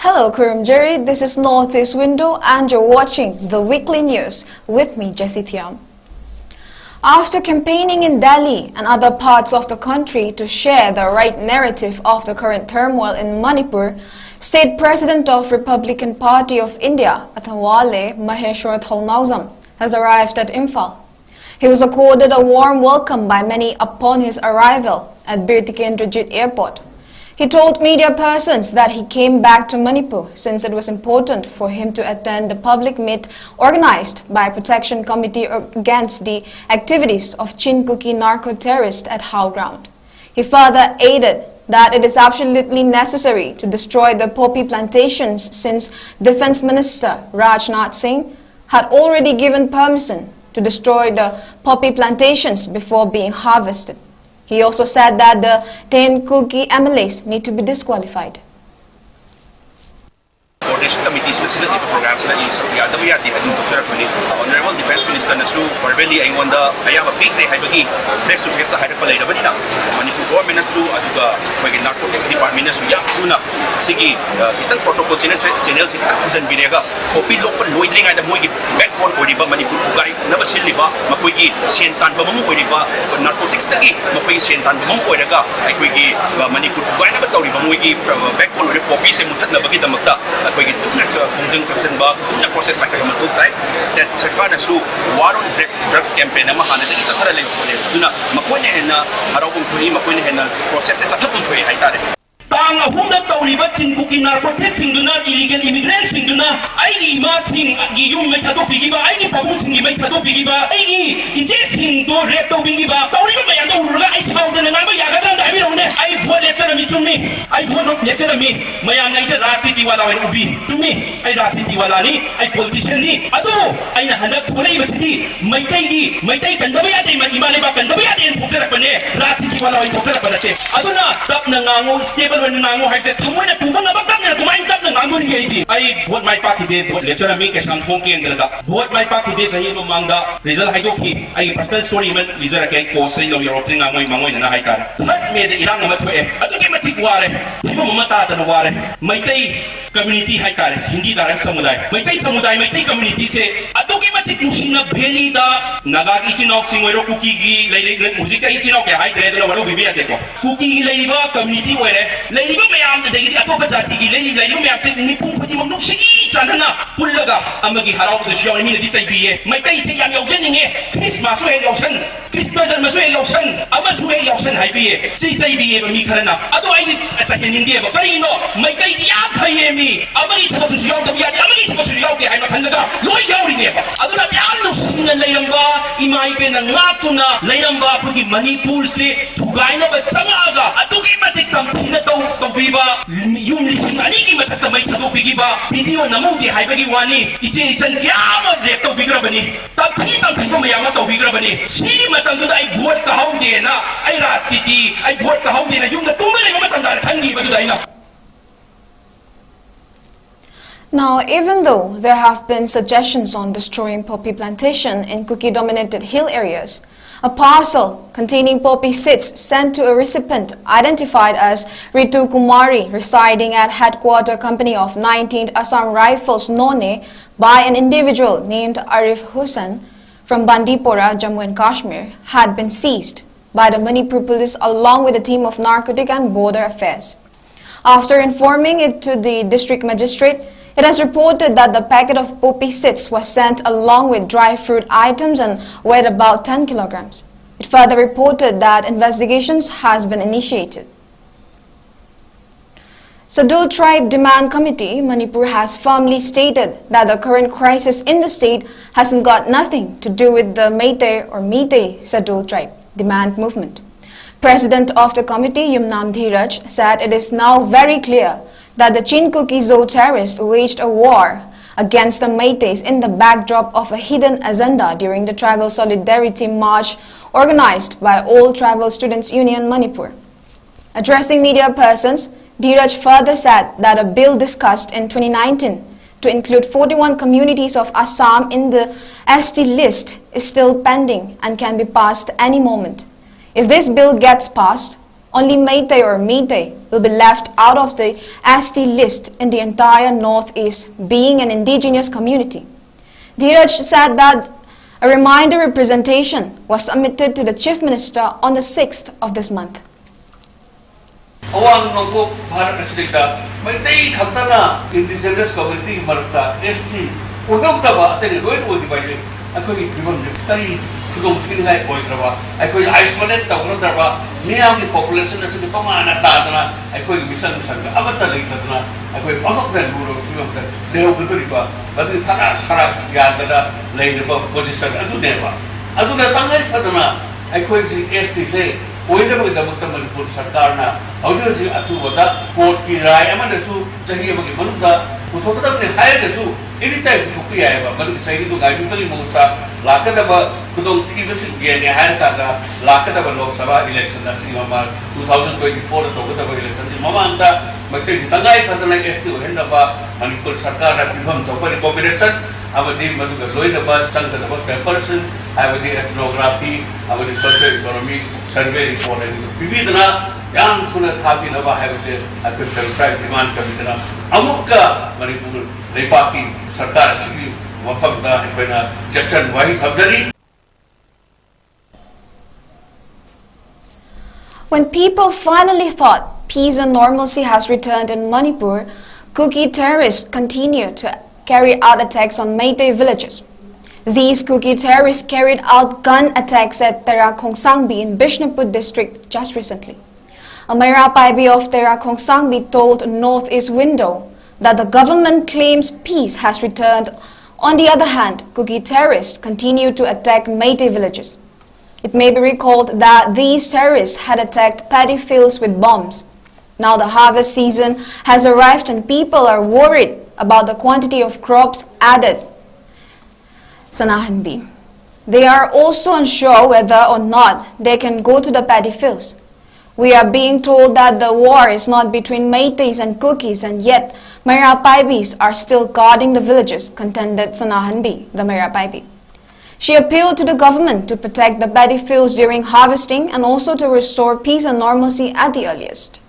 Hello Kurumjeri, this is Northeast Window and you're watching the weekly news with me, JESSY THIYAM. After campaigning in Delhi and other parts of the country to share the right narrative of the current turmoil in Manipur, State President of Republican Party of India, Athawale Maheshwar Thalnauzam, has arrived at Imphal. He was accorded a warm welcome by many upon his arrival at Bir Tikendrajit Airport. He told media persons that he came back to Manipur since it was important for him to attend the public meet organized by Protection Committee against the activities of 𝐂𝐤𝐈𝐻 narco-terrorists at How ground. He further added that it is absolutely necessary to destroy the poppy plantations since Defense Minister Rajnath Singh had already given permission to destroy the poppy plantations before being harvested. He also said that the 𝐁𝐤𝐈𝐻 need to be disqualified. Coordination Committee facility programs na is yadaba yadi hadin Dr. Kuni Honorable Defense Minister na su verbally ayonda ayaba pikre haibagi face to face haida palai rabani na Manipur government na su aduga koigi narcotics department na su ya tuna sigi itan protocol channel si fusion binega copy local loidring ada moigi backbone odiba Manipur ugai na basiliba makoigi sentan ba mamu odiba narcotics tagi makoigi sentan ba mamu odaga ai koigi Manipur ugai na ba tawri ba moigi backbone odi copy se mutat na bagi damakta koigi tuna kongjung taksan ba tuna process like ka matuk tai state sarkar na su war on drugs campaign na mahana de sakara le tuna makoine hena harabung thoi makoine hena process se chathapun thoi hai tare tang ahumda tawriba 𝐂𝐤𝐈𝐻 narcotics singduna illegal immigrants singduna ai ima sing gi yum mai thado pigiba ai pabung sing mai thado pigiba ai ije sing to rep to pigiba tawriba mayam to urga ai sawda na ba yagadam dai rone ai bhole lecture mi chumi ai bhole lecture mi mayam nai se rajniti wala wai ubi tumi ai rajniti wala ni ai politician ni adu ai na handak thulai basidi maitai kandaba ya dai ma imale ba kandaba ya dai phukra pane rajniti wala wai phukra panache aduna tap na ngango stable when nango haise thamoina tubang abak na kumain tap na ngango ni gaiti ai vote mai pa ki de vote lecture mi ke sam thong ke andra da vote mai pa ki de sahi no mangda result hai do ki ai personal story man result ke ko sai lo yorop ting ngoi mangoi na hai tar thak me de irang ma thoe adu ke matik ware thimo mata ta no ware maitai community hai tar hindi dar samudai maitai community se adu ke matik nusing na bheli da naga ki chinok singoi kuki gi lai music kai chinok ke hai de do waro bibi ate ko kuki gi lai ba community ware Lady Mayam, the Lady Apopati, Lady Mayam said, Nipun, Chanana, Pulaga, Amagi Harao, the show, I mean, it's a BA. My face is young ocean, Christmas way ocean, Christmas and Masway ocean, Amasway ocean, I be a CIB, Mikarana. Although I did as I can India, but I know, my day, Yakayemi, Amagi to the Yoga, Amagi to the Yoga, I'm a Kanada, Loy Yori, Aduna Yano, Layamba, Imaiben and Latuna, Layamba, Puki Manipur, Tugaina, but Samaga, Atukimatic company. Tobiba, yung lising aligi matatamay na tubigiba, video na mo di haibagi wani, ichan yama de tobigirabani, tapitang kito mayama tobigirabani, si matanduda ay buhat kahaw di na, ay rastiti, ay buhat kahaw di na, yung natungalay matandaan, tangi matuday na. Now, even though there have been suggestions on destroying poppy plantation in cookie-dominated hill areas, a parcel containing poppy seeds sent to a recipient identified as Ritu Kumari residing at headquarter company of 19th Assam Rifles None by an individual named Arif Hussain from Bandipora, Jammu and Kashmir had been seized by the Manipur police along with a team of Narcotic and Border Affairs. After informing it to the district magistrate, it has reported that the packet of poppy seeds was sent along with dry fruit items and weighed about 10 kilograms. It further reported that investigations has been initiated. Scheduled Tribe Demand Committee, Manipur has firmly stated that the current crisis in the state hasn't got nothing to do with the Meitei or Meitei Scheduled Tribe Demand Movement. President of the committee, Yumnam Dheeraj, said it is now very clear that the 𝐂𝐤𝐈𝐻 terrorists waged a war against the Meiteis in the backdrop of a hidden agenda during the Tribal Solidarity March organized by All Tribal Students Union Manipur. Addressing media persons, Dheeraj further said that a bill discussed in 2019 to include 41 communities of Assam in the ST list is still pending and can be passed any moment. If this bill gets passed, only Meitei or Meitei will be left out of the ST list in the entire Northeast, being an indigenous community. Dheeraj said that a reminder representation was submitted to the Chief Minister on the 6th of this month. Awang nongko Bharat Presidenta, Meitei khatana indigenous community marta ST unang taba atene loin odi baile akoi bibon kari kudong tingai boitraba akoi isolate tawraba niam ni population atu toma ana tadana akoi mission sanga amata leitadana akoi patok den guru filmta leu guduriba badu thara yadada leirba position atu neba atu na tangai fadana akoi si ST se oida bagi damakta manipur sarkar na audio si atu wada court ki rai amana su jahi bagi manukda utokata ne hire su ini type tukki ayaba bagi sahi tu gai tali muta lakada ba kudong thiba si gene hire ka lakada ba lok sabha election na si mama 2024 tokata ba election di mama anta matte tangai fatana ST henda ba manipur sarkar na phim chopari combination abadi maduga loina ba changda ba papers abadi ethnography abadi socio economic survey report and vividna yang suna thapi naba hai se akut tribe demand kamidna amukka manipur lepaki sarkar sigi wafakda ipena jackson wahi thabdari. When people finally thought peace and normalcy has returned in Manipur, Kuki terrorists continue to carry out attacks on Meitei villages. These Kuki terrorists carried out gun attacks at 𝐶𝐤𝐲 in Bishnupur district just recently. A manipuri of 𝐶𝐤𝐲 told Northeast Window that the government claims peace has returned. On the other hand, Kuki terrorists continue to attack Meitei villages. It may be recalled that these terrorists had attacked paddy fields with bombs. Now the harvest season has arrived and people are worried about the quantity of crops added. Sanahanbi. They are also unsure whether or not they can go to the paddy fields. We are being told that the war is not between Meiteis and Kukis, and yet Manipuribis are still guarding the villages, contended Sanahanbi, the Manipuri. She appealed to the government to protect the paddy fields during harvesting and also to restore peace and normalcy at the earliest.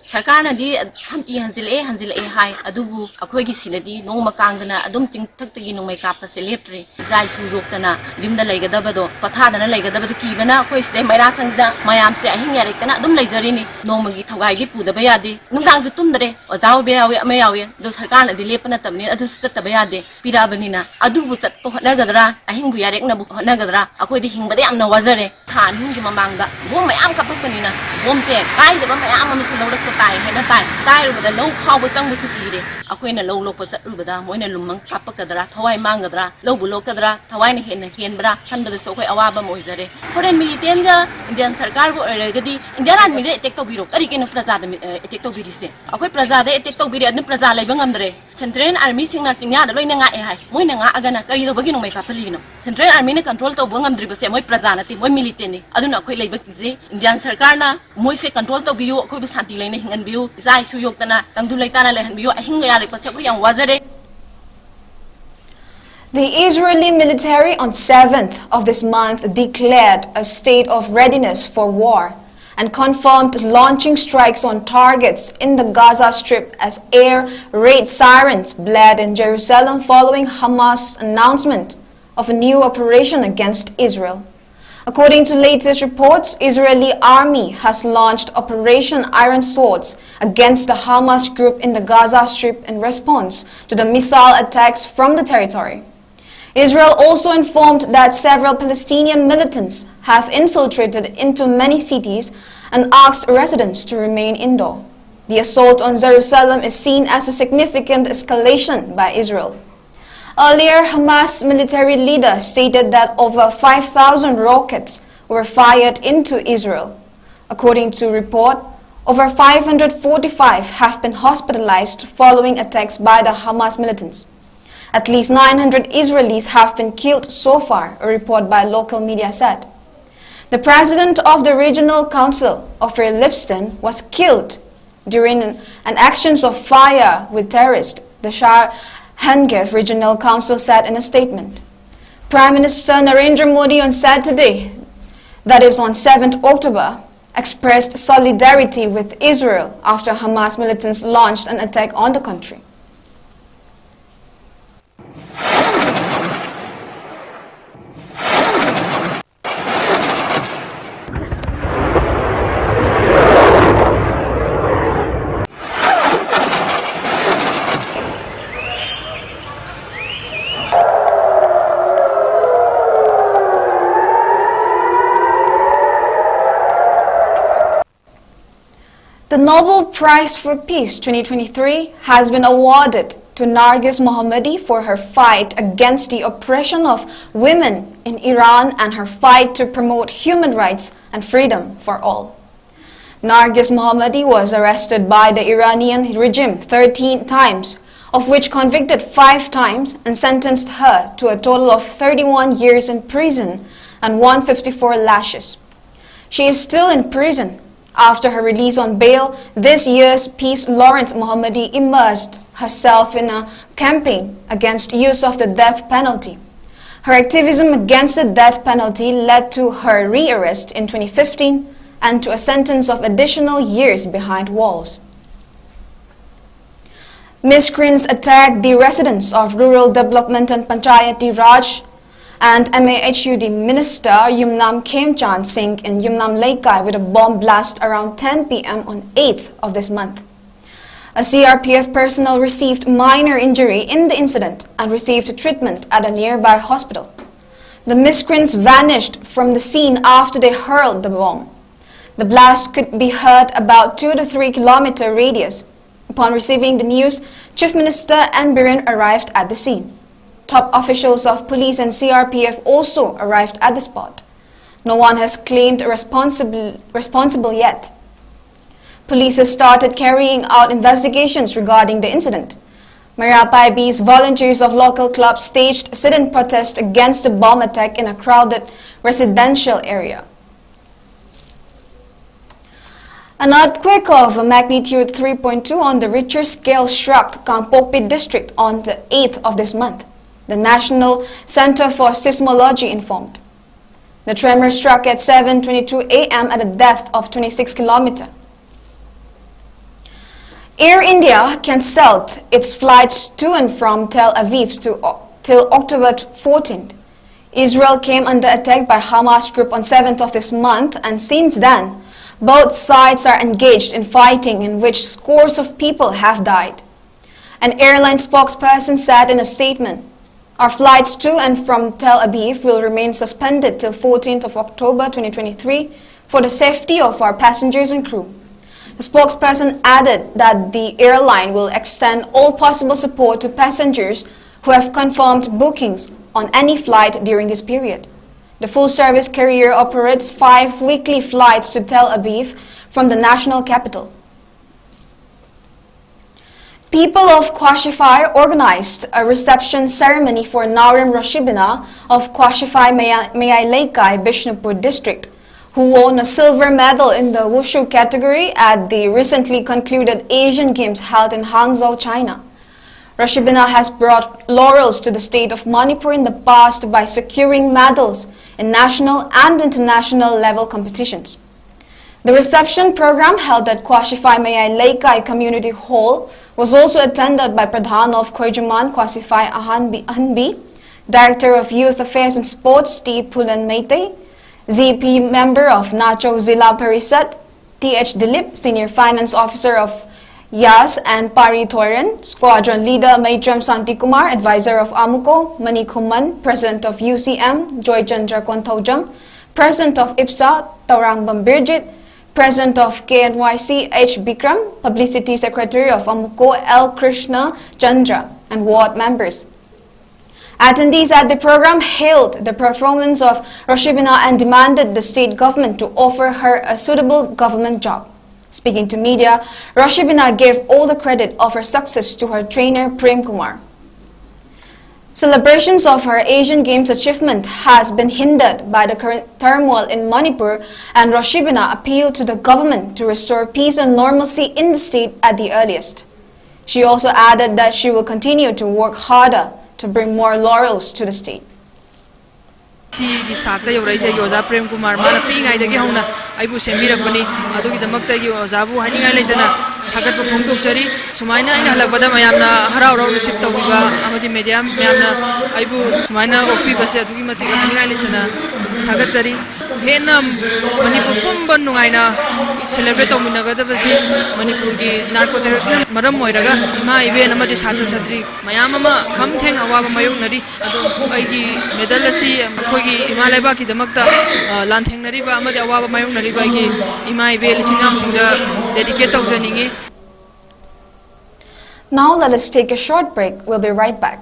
Sarkar di santi hanjile hai adubu akoi gi sinadi no makangna adum ting thak tagi no mai kap se leptre jai su yoktana dimda laigadabado pathadana laigadabado kibana akoi se maira sangda mayam se ahing yarekana adum laijarini no magi thogai gi pudaba yade nungdang su tumdare ojaw be yawe ame yawe do sarkar di lepana tamne adu sataba yade pirabanina adubu sat to nagadra ahing bu yarekna bu nagadra akoi di hingbade amna wazare than hingi mamangda bom mayam kapapanina bom se kai de mayam am se lawdak tai hena tai rubada low khaw chang bu sukire akoina low lokpa chat rubada moina lumang kapakadra thawai mangadra low bu lokadra thawai ne henbra hanbada so khoi awaba moizare foreign military ga indian sarkar bu regadi indian army de attack to biro kari kenu praja de attack to biri se akoi praja de attack to biri adun praja laiba ngamdre central army singna tingya da loina nga hai moina nga agana kari do bagi no mai kapali no central army ne control to bangam driba se moi praja na ti moi military ni aduna akoi laiba kije indian sarkar na moi se control to biyo akoi bu santi laina hingan Zai su yoktana tangdu laitana lehan biyo ahinga yare pasya ko yang wazare. The Israeli military on 7th of this month declared a state of readiness for war and confirmed launching strikes on targets in the Gaza Strip as air raid sirens blared in Jerusalem following Hamas' announcement of a new operation against Israel. According to latest reports, Israeli army has launched Operation Iron Swords against the Hamas group in the Gaza Strip in response to the missile attacks from the territory. Israel also informed that several Palestinian militants have infiltrated into many cities and asked residents to remain indoor. The assault on Jerusalem is seen as a significant escalation by Israel. Earlier, Hamas military leader stated that over 5,000 rockets were fired into Israel. According to report, over 545 have been hospitalized following attacks by the Hamas militants. At least 900 Israelis have been killed so far, a report by local media said. The president of the regional council, Ofer Lipston, was killed during an actions of fire with terrorists, the Hangev Regional Council said in a statement. Prime Minister Narendra Modi on Saturday, that is on 7th October, expressed solidarity with Israel after Hamas militants launched an attack on the country. The Nobel Prize for Peace 2023 has been awarded to Nargis Mohammadi for her fight against the oppression of women in Iran and her fight to promote human rights and freedom for all. Nargis Mohammadi was arrested by the Iranian regime 13 times, of which convicted 5 times and sentenced her to a total of 31 years in prison and 154 lashes. She is still in prison. After her release on bail, this year's peace laureate Mohammadi immersed herself in a campaign against use of the death penalty. Her activism against the death penalty led to her rearrest in 2015 and to a sentence of additional years behind walls. Miscreants attacked the residence of Rural Development and Panchayati Raj and MAHUD Minister Yumnam Khemchand Singh in Yumnam Laikai with a bomb blast around 10 p.m. on 8th of this month. A CRPF personnel received minor injury in the incident and received treatment at a nearby hospital. The miscreants vanished from the scene after they hurled the bomb. The blast could be heard about 2 to 3 kilometer radius. Upon receiving the news, Chief Minister N. Biren arrived at the scene. Top officials of police and CRPF also arrived at the spot. No one has claimed responsible yet. Police has started carrying out investigations regarding the incident. Marapai B's volunteers of local clubs staged a sit-in protest against the bomb attack in a crowded residential area. An earthquake of a magnitude 3.2 on the Richter scale struck Kangpokpi district on the 8th of this month, the National Center for Seismology informed. The tremor struck at 7:22 a.m. at a depth of 26 kilometers. Air India cancelled its flights to and from Tel Aviv till October 14th. Israel came under attack by Hamas group on 7th of this month, and since then, both sides are engaged in fighting in which scores of people have died. An airline spokesperson said in a statement, "Our flights to and from Tel Aviv will remain suspended till 14th of October 2023 for the safety of our passengers and crew." The spokesperson added that the airline will extend all possible support to passengers who have confirmed bookings on any flight during this period. The full-service carrier operates 5 weekly flights to Tel Aviv from the national capital. People of 𝐋𝐢𝐈 organized a reception ceremony for Naurim Roshibina of 𝐋𝐢𝐈 Laikai, Bishnupur district, who won a silver medal in the Wushu category at the recently concluded Asian Games held in Hangzhou, China. Roshibina has brought laurels to the state of Manipur in the past by securing medals in national and international level competitions. The reception program held at 𝐋𝐢𝐈 Laikai Community Hall was also attended by Pradhan of Khoijuman 𝐶𝐲𝐈 Director of Youth Affairs and Sports T. Pulan Meitei, ZP member of Nacho Zilla Parisat, TH Dilip, Senior Finance Officer of Yas and Pari Thoren, Squadron Leader Maitram Santikumar, Advisor of Amuko, Mani Kuman, President of UCM, Joy Chandra Kontaujam, President of IPSA, Taurang Bambirjit, President of KNYC, H. Bikram, Publicity Secretary of Amuko, L. Krishna Chandra, and ward members. Attendees at the program hailed the performance of Roshibina and demanded the state government to offer her a suitable government job. Speaking to media, Roshibina gave all the credit of her success to her trainer Prem Kumar. Celebrations of her Asian Games achievement has been hindered by the current turmoil in Manipur, and Roshibina appealed to the government to restore peace and normalcy in the state at the earliest. She also added that she will continue to work harder to bring more laurels to the state. Prem Kumar mana pi ngai dagi hauna ꯑꯩꯕꯨ ꯁꯦꯝꯕꯤꯔꯛꯄꯅꯤ ꯑꯗꯨꯒꯤꯗꯃꯛꯇꯒꯤ ꯑꯣꯖꯥꯕꯨ ꯍꯥꯏꯅꯤꯡꯉꯥꯏ ꯂꯩꯇꯅ ꯊꯥꯒꯠꯄ ꯐꯣꯡꯗꯣꯛꯆꯔꯤ ꯁꯨꯃꯥꯏꯅ ꯑꯩꯅ ꯍꯜꯂꯛꯄꯗ ꯃꯌꯥꯝꯅ ꯍꯔꯥꯎ ꯍꯔꯥꯎ ꯔꯤꯁꯤꯞ ꯇꯧꯕꯤꯕ ꯑꯃꯗꯤ ꯃꯦꯗꯤꯌꯥ ꯃꯌꯥꯝꯅ ꯑꯩꯕꯨ ꯁꯨꯃꯥꯏꯅ ꯑꯣꯛꯄꯤꯕꯁꯦ ꯑꯗꯨꯛꯀꯤ ꯃꯇꯤꯛ ꯍꯥꯏꯅꯤꯡꯉꯥꯏ ꯂꯩꯇꯅ ꯊꯥꯒꯠꯆꯔꯤ ꯍꯦꯟꯅ ꯃꯅꯤꯄꯨꯔ ꯄꯨꯝꯕ ꯅꯨꯡꯉꯥꯏꯅ ꯁꯦꯂꯦꯕ꯭ꯔꯦꯠ ꯇꯧꯃꯤꯟꯅꯒꯗꯕꯁꯤ ꯃꯅꯤꯄꯨꯔꯒꯤ ꯅꯥꯔꯀꯣ ꯇꯦꯔꯣꯔꯤꯁꯅ ꯃꯔꯝ ꯑꯣꯏꯔꯒ ꯏꯃꯥ ꯏꯕꯦꯟ ꯑꯃꯗꯤ ꯁꯥꯇ꯭ꯔ ꯁꯥꯇ꯭ꯔꯤ ꯃꯌꯥꯝ ꯑꯃ ꯈꯝ ꯊꯦꯡꯅ ꯑꯋꯥꯕ ꯃꯥꯌꯣꯛꯅꯔꯤ ꯑꯗꯣ ꯑꯩꯒꯤ ꯃꯦꯗꯜ ꯑꯁꯤ ꯑꯩꯈꯣꯏꯒꯤ ꯏꯃꯥ ꯂꯩꯕꯥꯛꯀꯤꯗꯃꯛꯇ ꯂꯥꯟꯊꯦꯡꯅꯔꯤꯕ ꯑꯃꯗꯤ ꯑꯋꯥꯕ ꯃꯥꯌꯣꯛꯅꯔꯤꯕ ꯑꯩꯒꯤ ꯏꯃꯥ ꯏꯕꯦꯜ ꯏꯆꯤꯟ ꯏꯅꯥꯎꯁꯤꯡꯗ dedicate ꯇꯧꯖꯅꯤꯡꯉꯤ. Now let us take a short break. We'll be right back.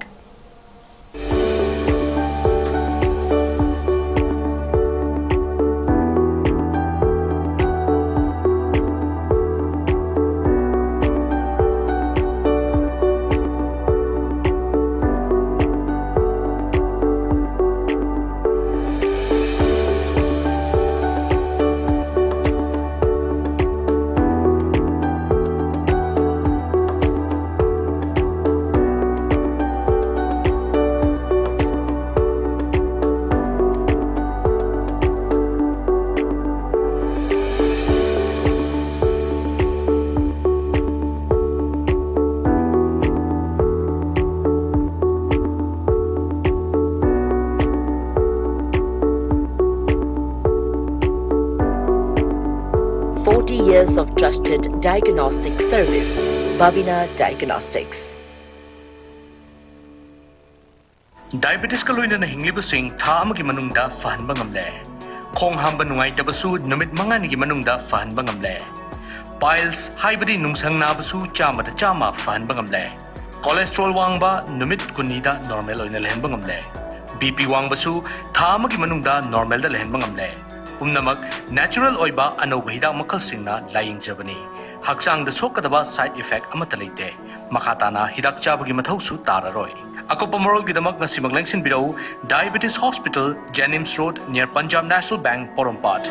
Years of trusted diagnostic service, Babina Diagnostics. Diabetes ka loina na hinglibusing tha amagi manungda fahanba ngamle. Khong hamba nungai tabasu numit manga nigi manungda fahanba ngamle. Piles haibadi nungsang nabasu chama da chama fahanba ngamle. Cholesterol wangba numit kunida normal oina lehenba ngamle. BP wangbasu tha amagi manungda normal da lehenba ngamle. Pumnamak natural oiba anauba hidak makalsingna laying jabani. Haksang da sokadaba side effect amata leite. Makatana hidak chabagi mathausu tararoi. Akopa moral gidamak na simaglengsin birau Diabetes Hospital, Jennings Road near Punjab National Bank, Porompat.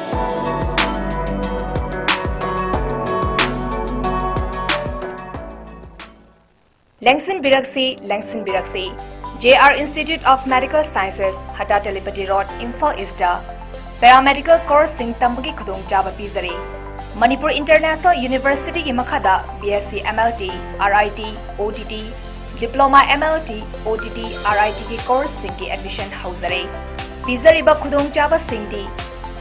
Lengsin Biraksi, JR Institute of Medical Sciences, Hata Telepathy Road, Imphal East. Paramedical course sing tambagi khudong jaba pizari. Manipur International University ki makhada BSc MLT, RIT, OTT, Diploma MLT, OTT, RIT ki course sing ki admission hausare. Pizari ba khudong jaba sing di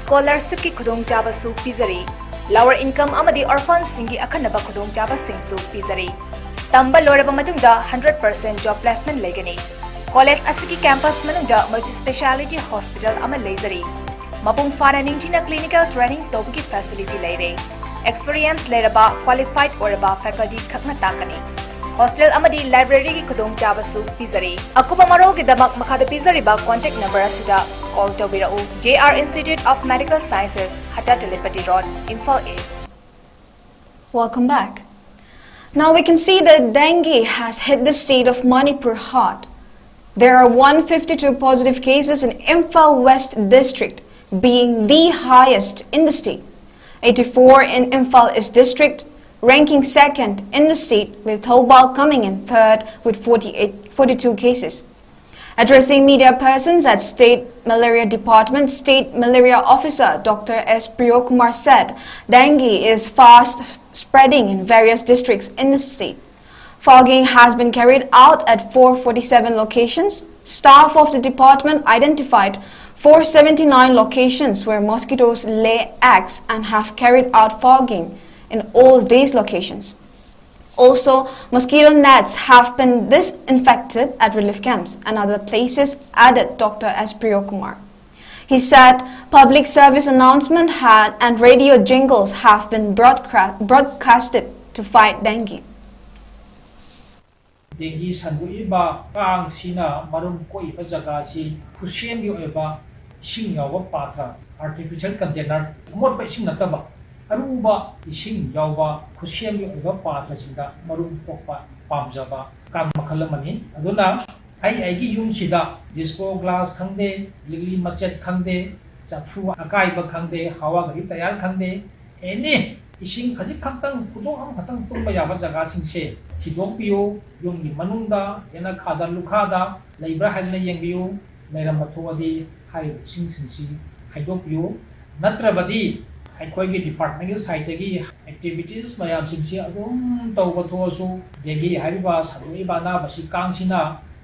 scholarship ki khudong jaba su pizari. Lower income amadi orphan sing ki akhanaba khudong jaba sing su pizari. Tamba loraba matungda 100% job placement legani. College asiki campus manungda multi speciality hospital ama lazari. Mapung fana ningtina clinical training tobki facility leire. Experience leraba qualified oraba faculty khakna takani. Hostel amadi library ki khudong chabasu pizari. Akupa marol ki damak makhada pizari ba contact number asida call tobirau. JR Institute of Medical Sciences, Hata Telepathy Road, Imphal East. Welcome back. Now we can see that dengue has hit the state of Manipur hard. There are 152 positive cases in Imphal West District, being the highest in the state. 84 in Imphal East District, ranking second in the state, with Thobal coming in third with 42 cases. Addressing media persons at State Malaria Department, State Malaria Officer Dr. 𝐿 said dengue is fast spreading in various districts in the state. Fogging has been carried out at 447 locations. Staff of the department identified 479 locations where mosquitoes lay eggs and have carried out fogging in all these locations. Also, mosquito nets have been disinfected at relief camps and other places, added Dr. 𝐿. He said public service announcement and radio jingles have been broadcasted to fight dengue. Dengue sanduiba kang sina marum ko iba jaga si kusien yo eba sing yawa patra artificial container mod pa sing nataba aruba ising yawa kusien yo eba patra sinda marum ko pa pamjaba kang makhalamani aduna ai gi yum sida disco glass khangde lili machet khangde chafu akai ba khangde hawa gari tayar khangde ene ising khajik khangtang pujong am khatang tumba yaba jaga singse Hidokpio, yung manunda, yana kada lukada, laibra hadna yengbio, mayra matuadi, hay sing hidokpio, natrabadi, ꯑꯩꯈꯣꯏꯒꯤ ꯗꯤꯄꯥꯔꯠꯃꯦꯟꯒꯤ ꯁꯥꯏꯠꯇꯒꯤ activities ꯃꯌꯥꯝꯁꯤꯡꯁꯤ ꯑꯗꯨꯝ ꯇꯧꯕ ꯊꯣꯛꯑꯁꯨ dengue ꯍꯥꯏꯔꯤꯕ ꯁꯟꯗꯣꯛꯏꯕ ꯑꯅꯥꯕꯁꯤ ꯀꯥꯡꯁꯤꯅ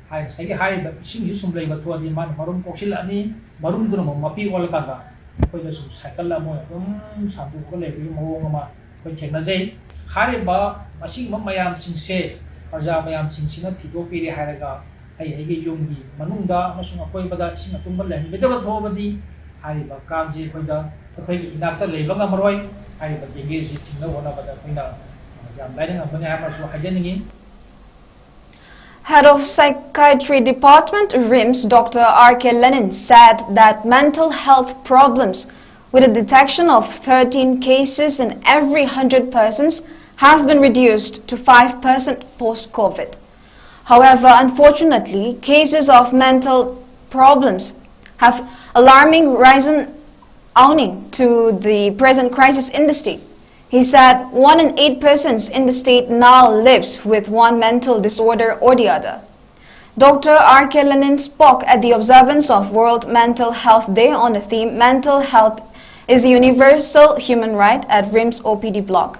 ꯉꯁꯥꯏꯒꯤ ꯍꯥꯏꯔꯤꯕ ꯏꯁꯤꯡꯁꯤ ꯁꯨꯝ ꯂꯩꯕ ꯊꯣꯛꯑꯗꯤ ꯃꯥꯅ ꯃꯔꯨꯝ ꯀꯣꯛꯁꯤꯜꯂꯛꯑꯅꯤ ꯃꯔꯨꯝꯗꯨꯅ ꯑꯃꯨꯛ ꯃꯄꯤ ꯑꯣꯜꯂꯀꯥꯟꯗ ꯑꯩꯈꯣꯏꯗ ꯁꯨꯝ ꯁꯥꯏꯀꯜ ꯑꯃ ꯑꯗꯨꯝ ꯁꯟꯗꯣꯛꯑꯒ ꯂꯩꯕꯒꯤ ꯃꯑꯣꯡ ꯑꯃ ꯑꯩꯈꯣꯏ ꯊꯦꯡꯅꯖꯩ ꯍꯥꯏꯔꯤꯕ ꯑꯁꯤꯒꯨꯝꯕ ꯃꯌꯥꯝꯁꯤꯡꯁꯦ ꯄ꯭ꯔꯖꯥ ꯃꯌꯥꯝꯁꯤꯡꯁꯤꯅ ꯊꯤꯗꯣꯛꯄꯤꯔꯦ ꯍꯥꯏꯔꯒ ꯑꯩꯒꯤ ꯌꯨꯝꯒꯤ ꯃꯅꯨꯡꯗ ꯑꯃꯁꯨꯡ ꯑꯀꯣꯏꯕꯗ ꯏꯁꯤꯡ ꯑꯇꯨꯡꯕ ꯂꯩꯍꯟꯕꯤꯗꯕ ꯊꯣꯛꯑꯕꯗꯤ ꯍꯥꯏꯔꯤꯕ ꯀꯥꯡꯁꯤ ꯑꯩꯈꯣꯏꯒꯤ ꯏꯅꯥꯛꯇ ꯂꯩꯕ ꯉꯝꯃꯔꯣꯏ ꯍꯥꯏꯔꯤꯕ ꯗꯦꯡꯒꯤꯁꯤ ꯊꯤꯡꯅꯕ ꯍꯣꯠꯅꯕꯗ ꯑꯩꯈꯣꯏꯅ ꯌꯥꯝ ꯂꯥꯏꯅ ꯉꯝꯒꯅꯤ ꯍꯥꯏꯕꯁꯨ ꯍꯥꯏꯖꯅꯤꯡꯉꯤ. Head of Psychiatry Department, RIMS, Dr. 𝐍𝐞𝐰𝐬 said that mental health problems with a detection of 13 cases in every 100 persons have been reduced to 5% post-COVID. However, unfortunately, cases of mental problems have alarming risen owing to the present crisis in the state. He said 1 in 8 persons in the state now lives with one mental disorder or the other. Dr. 𝐍𝐞𝐰𝐬 spoke at the observance of World Mental Health Day on the theme Mental Health is a Universal Human Right at RIMS OPD blog.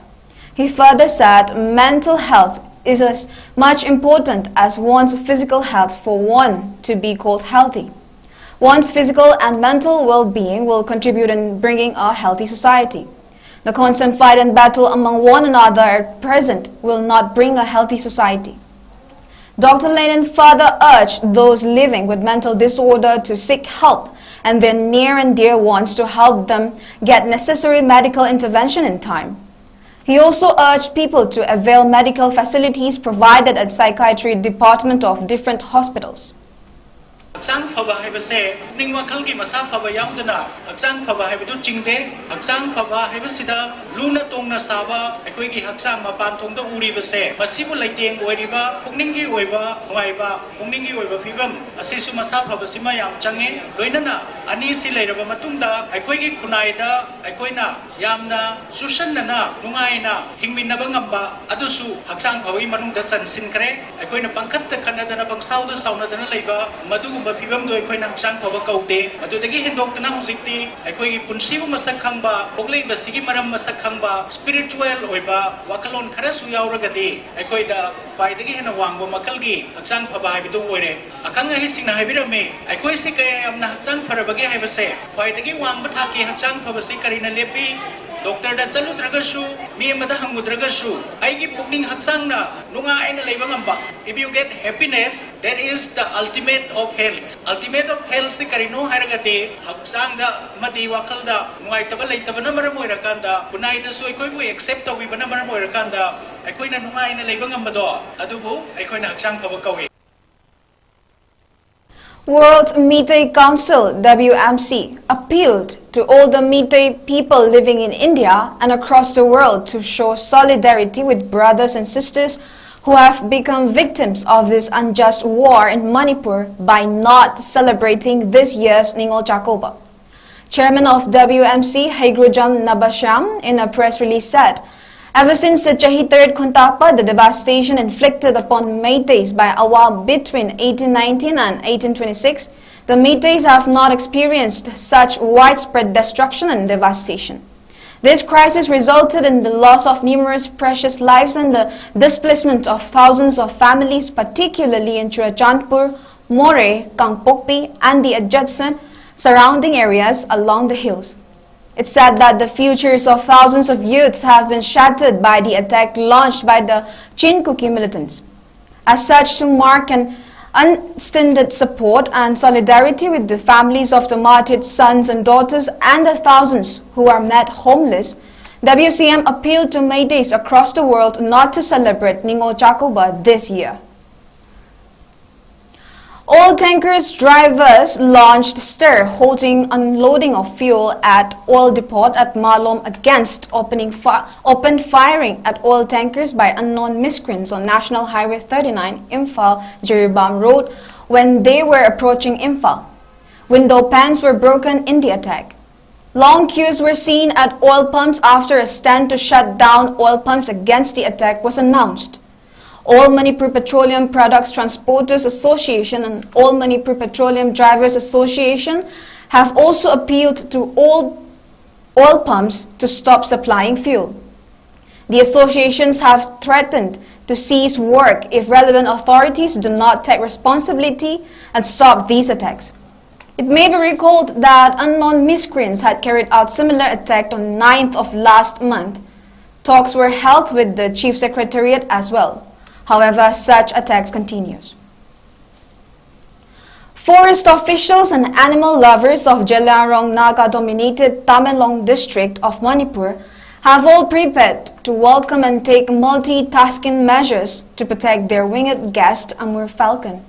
He further said mental health is as much important as one's physical health for one to be called healthy. One's physical and mental well-being will contribute in bringing a healthy society. The constant fight and battle among one another at present will not bring a healthy society. Dr. 𝐍𝐞𝐰𝐬 further urged those living with mental disorder to seek help and their near and dear ones to help them get necessary medical intervention in time. He also urged people to avail medical facilities provided at Psychiatry Department of different hospitals. Hakchang phaba haibase ning wakhalgi masa phaba yaudana hakchang phaba haibadu chingde hakchang phaba haibasida luna tongna saba aikoigi hakchang mapan thongda uribase masibu laiteng oiriba pukninggi oiba ngaiba pukninggi oiba phibam asisu masa phaba sima yam change loinana ani si leiraba matungda aikoigi khunaida aikoina yamna susannana nungaina hingminaba ngamba adusu hakchang phabai manungda chansinkre aikoina pangkhatta khanadana pangsauda saunadana leiba madugu Fibam do aikoina hakchang phaba kaude adudagi hendokna hujikti aikoigi punsibu masak khangba boglei basigi maram masak khangba spiritual oiba wakalon khara su yauragadi aikoida paidagi hena wangbo makalgi hakchang phaba haibidu oire akanga hi singna haibirame aikoi se kaya amna hakchang pharabagi haibase paidagi wangba thaki hakchang phaba se karina lepi Doctor da saludragashu mi amada hangudragashu aigi pukning hakchangna nunga aina leiba ngamba if you get happiness that is the ultimate of health of health se karino hairagate hakchangda madi wakalda nungai taba leitabana maram oirakanda kunai da su aikoi bu accept tawi bana maram oirakanda aikoina nunga aina leiba ngambado adubu aikoina hakchang phaba kawi. World Meitei Council WMC appealed to all the Meitei people living in India and across the world to show solidarity with brothers and sisters who have become victims of this unjust war in Manipur by not celebrating this year's Ningol Chakoba. Chairman of WMC Heigrojam Nabasham in a press release said, ever since the Chahi Third Khuntakpa, the devastation inflicted upon Meiteis by Awam between 1819 and 1826, the Meiteis have not experienced such widespread destruction and devastation. This crisis resulted in the loss of numerous precious lives and the displacement of thousands of families, particularly in Churachandpur, More, Kangpokpi and the adjacent surrounding areas along the hills. It's said that the futures of thousands of youths have been shattered by the attack launched by the 𝐶hINCUki militants. As such, to mark an unstinted support and solidarity with the families of the martyred sons and daughters and the thousands who are met homeless, WCM appealed to Meiteis across the world not to celebrate Ningol Chakoba this year. Oil tankers drivers launched stir holding unloading of fuel at oil depot at Malom against open firing at oil tankers by unknown miscreants on National Highway 39 Imphal-Jiribam Road when they were approaching Imphal. Window panes were broken in the attack. Long queues were seen at oil pumps after a stand to shut down oil pumps against the attack was announced. All Manipur Petroleum Products Transporters Association and All Manipur Petroleum Drivers Association have also appealed to all oil pumps to stop supplying fuel. The associations have threatened to cease work if relevant authorities do not take responsibility and stop these attacks. It may be recalled that unknown miscreants had carried out similar attack on 9th of last month. Talks were held with the Chief Secretariat as well. However, such attacks continues. Forest officials and animal lovers of Jelarong Naga-dominated Tamenglong district of Manipur have all prepared to welcome and take multitasking measures to protect their winged guest, Amur falcon.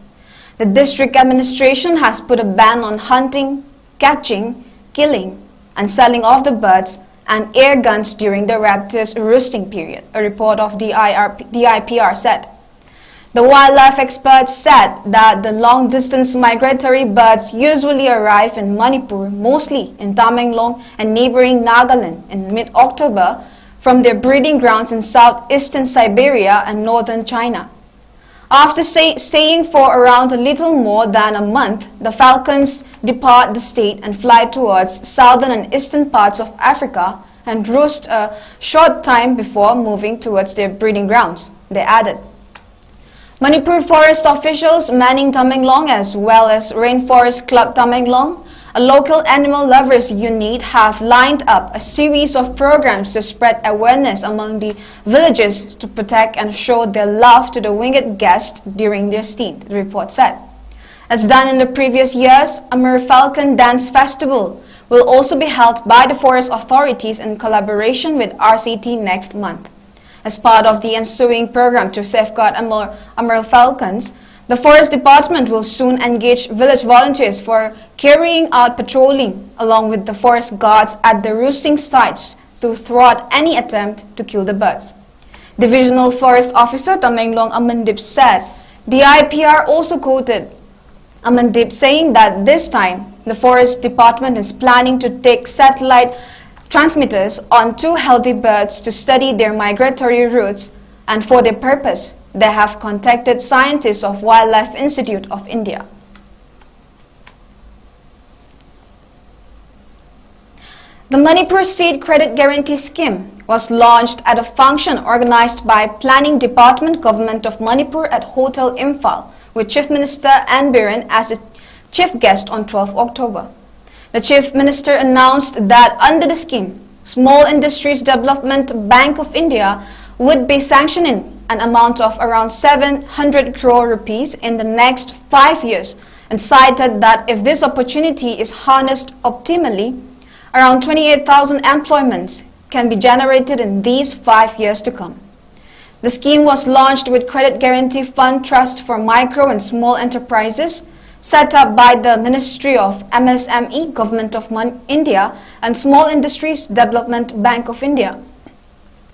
The district administration has put a ban on hunting, catching, killing, and selling of the birds and air guns during the raptor's roosting period, a report of the IPR said. The wildlife experts said that the long-distance migratory birds usually arrive in Manipur, mostly in Tamenglong and neighboring Nagaland in mid-October from their breeding grounds in southeastern Siberia and northern China. After staying for around a little more than a month, the falcons depart the state and fly towards southern and eastern parts of Africa and roost a short time before moving towards their breeding grounds, they added. Manipur forest officials manning Tamenglong as well as Rainforest Club Tamenglong, a local animal lovers unit, have lined up a series of programs to spread awareness among the villagers to protect and show their love to the winged guest during their stint, the report said. As done in the previous years, a Amur Falcon Dance Festival will also be held by the forest authorities in collaboration with RCT next month. As part of the ensuing program to safeguard Amur falcons, the Forest Department will soon engage village volunteers for carrying out patrolling along with the forest guards at the roosting sites to thwart any attempt to kill the birds. Divisional Forest Officer Tamenglong Amandip said. The IPR also quoted Amandip saying that this time the Forest Department is planning to take satellite transmitters on 2 healthy birds to study their migratory routes, and for their purpose, they have contacted scientists of Wildlife Institute of India. The Manipur State Credit Guarantee Scheme was launched at a function organized by Planning Department Government of Manipur at Hotel Imphal, with Chief Minister N. Biren as a chief guest on 12 October. The Chief Minister announced that under the scheme, Small Industries Development Bank of India would be sanctioning an amount of around 700 crore rupees in the next 5 years, and cited that if this opportunity is harnessed optimally, around 28,000 employments can be generated in these 5 years to come. The scheme was launched with Credit Guarantee Fund Trust for Micro and Small Enterprises, set up by the Ministry of MSME, Government of India, and Small Industries Development Bank of India.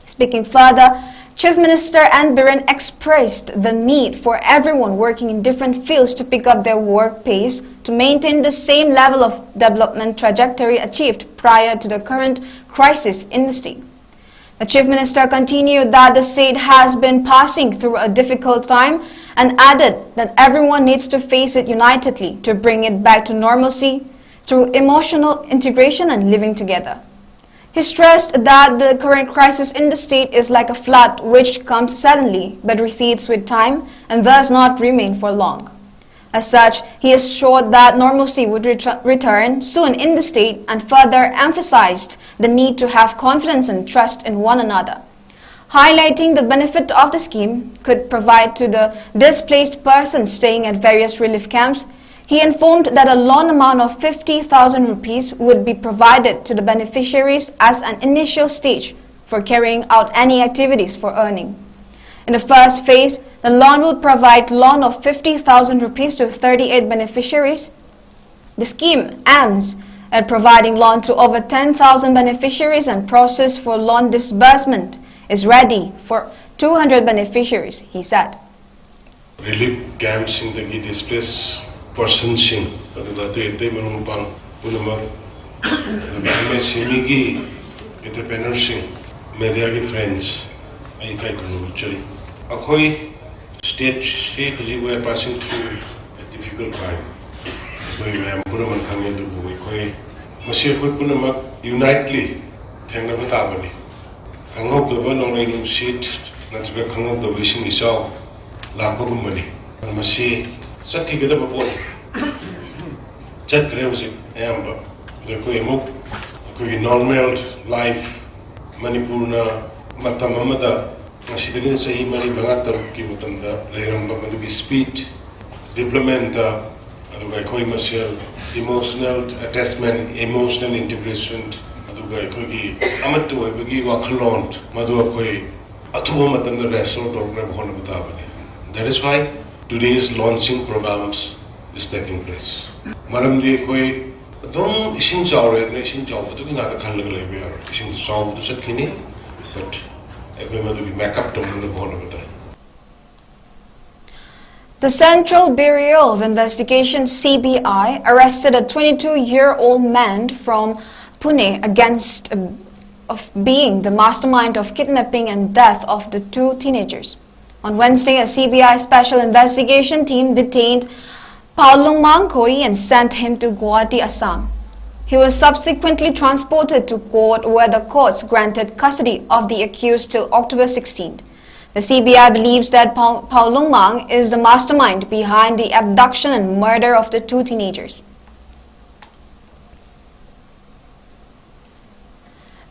Speaking further, Chief Minister N. Biren expressed the need for everyone working in different fields to pick up their work pace to maintain the same level of development trajectory achieved prior to the current crisis in the state. The Chief Minister continued that the state has been passing through a difficult time and added that everyone needs to face it unitedly to bring it back to normalcy through emotional integration and living together. He stressed that the current crisis in the state is like a flood which comes suddenly but recedes with time and does not remain for long. As such, he assured that normalcy would return soon in the state and further emphasized the need to have confidence and trust in one another. Highlighting the benefit of the scheme could provide to the displaced persons staying at various relief camps, he informed that a loan amount of 50,000 rupees would be provided to the beneficiaries as an initial stage for carrying out any activities for earning. In the first phase, the loan will provide loan of 50,000 rupees to 38 beneficiaries. The scheme aims at providing loan to over 10,000 beneficiaries, and process for loan disbursement is ready for 200 beneficiaries, he said. Relief camps in the displaced persons in the entrepreneurs, media friends, state we are passing through a difficult time. So we are unitely thengna tabani khangok daba nonglai nim seat natsga khangok daba ising isaw lakba gumani masi sakki gada bapon chat kare usi ayamba ko emuk ko normal life manipur na matam amada asidagin sahi mari bangatar ki mutanda lairamba madugi speed development aduga koi masel emotional attachment emotional integration aduga koi gi amatu bagi wakhlon madu koi athuba matanda resort program hona batabani. That is why today's launching programs is taking place. Maramdi koi dong ising chawre ne ising chaw badu ki na khan lag lebe yar ising chaw du chatkini but The Central Bureau of Investigation (CBI) arrested a 22-year-old man from Pune against of being the mastermind of kidnapping and death of the two teenagers. On Wednesday, a CBI special investigation team detained 𝐿𝐸 𝐸 and sent him to Guwahati, Assam. He was subsequently transported to court where the courts granted custody of the accused till October 16th. The CBI believes that 𝐿𝐸 𝐸 is the mastermind behind the abduction and murder of the two teenagers.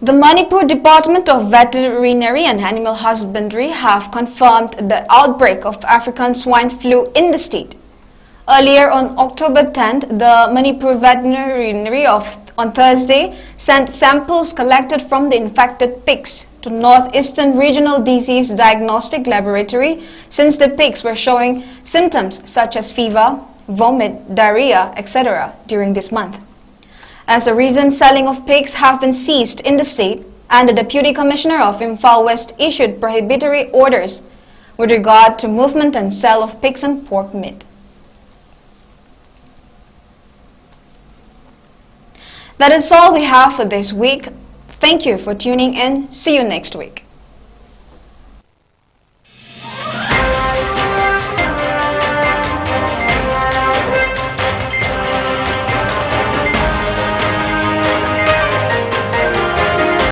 The Manipur Department of Veterinary and Animal Husbandry have confirmed the outbreak of African swine flu in the state. Earlier on October 10th, the Manipur Veterinary on Thursday sent samples collected from the infected pigs to Northeastern Regional Disease Diagnostic Laboratory since the pigs were showing symptoms such as fever, vomit, diarrhea, etc. during this month. As a reason, selling of pigs have been ceased in the state, and the Deputy Commissioner of Imphal West issued prohibitory orders with regard to movement and sale of pigs and pork meat. That is all we have for this week. Thank you for tuning in. See you next week.